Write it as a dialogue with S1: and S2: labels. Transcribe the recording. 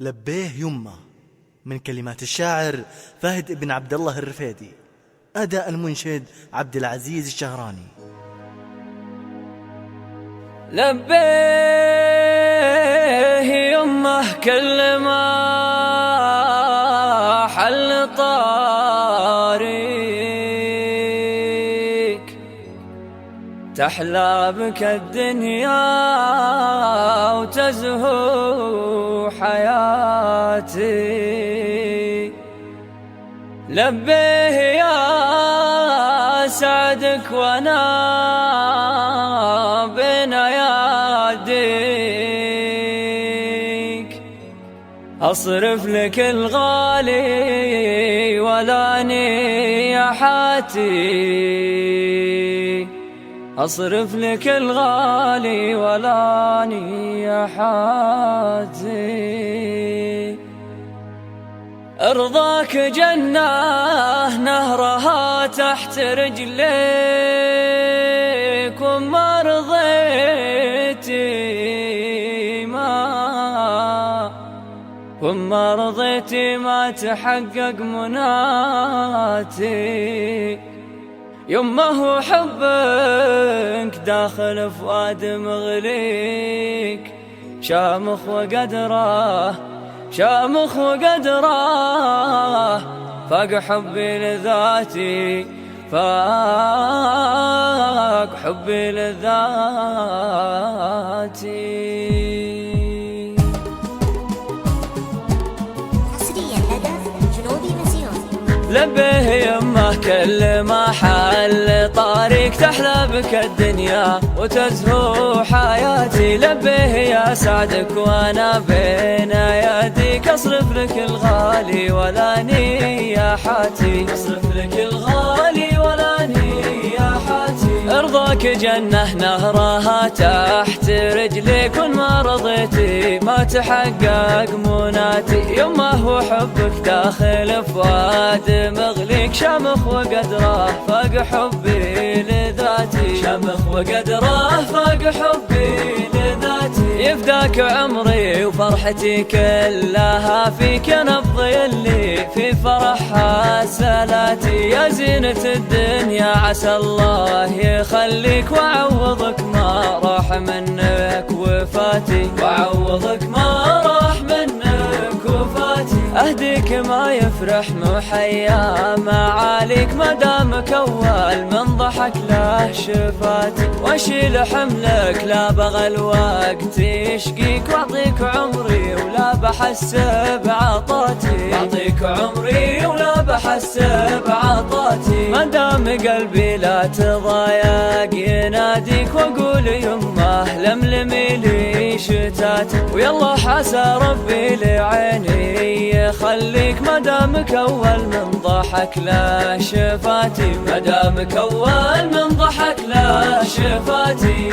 S1: لبيه يمه من كلمات الشاعر فهد بن عبد الله الرفيدي، أداء المنشد عبد العزيز الشهراني.
S2: لبيه يمه كل ما حل طريق، تحلى بك الدنيا وتزهو حياتي. لبيه يا سعدك وانا بين يديك، اصرف لك الغالي ولا نيحاتي، اصرف لك الغالي ولا نيحاتي. ارضاك جنة نهرها تحت رجليك، وما رضيتي ما تحقق مناتي. يمه حبك داخل فؤاد مغليك، شامخ وقدره شامخ وقدره، فاق حبي لذاتي، فاق حبي لذاتي. لبيه يمه كل ما حل طريق، تحلى بك الدنيا وتزهو حياتي. لبيه يا سعدك وانا بين يديك، اصرف لك الغالي ولا نيحاتي، اصرف لك الغالي ولا نيحاتي. ارضاك جنة نهرها تحت رجليك، وما رضيتي ما تحقق مناتي. يمه وحبك داخل فؤاد مغليك، شامخ وقدره فاق حبي لذاتي، شامخ وقدره فاق حبي لذاتي. يفداك عمري وفرحتي كلها فيك، نبضي اللي في فرحها سلاتي. يا زينة الدنيا عسى الله يخليك، وعوضك ما راح منك وفاتي، وعوضك ما راح منك وفاتي. أهديك ما يفرح محيا معاليك، ما دامك أول من ضحك له شفاتي. واشيل حملك لا بغى الوقت يشقيك، واعطيك عمري ولا بحس بعطاتي، اعطيك عمري ولا بحس بعطاتي. ما دام قلبي لا تضايق يناديك، واقول يمه لملمي لي شتاتي. ويلا حسى ربي لعيني يخليك، ما دامك اول من ضحك لا شفاتي، ما دامك اول من ضحك لا شفاتي.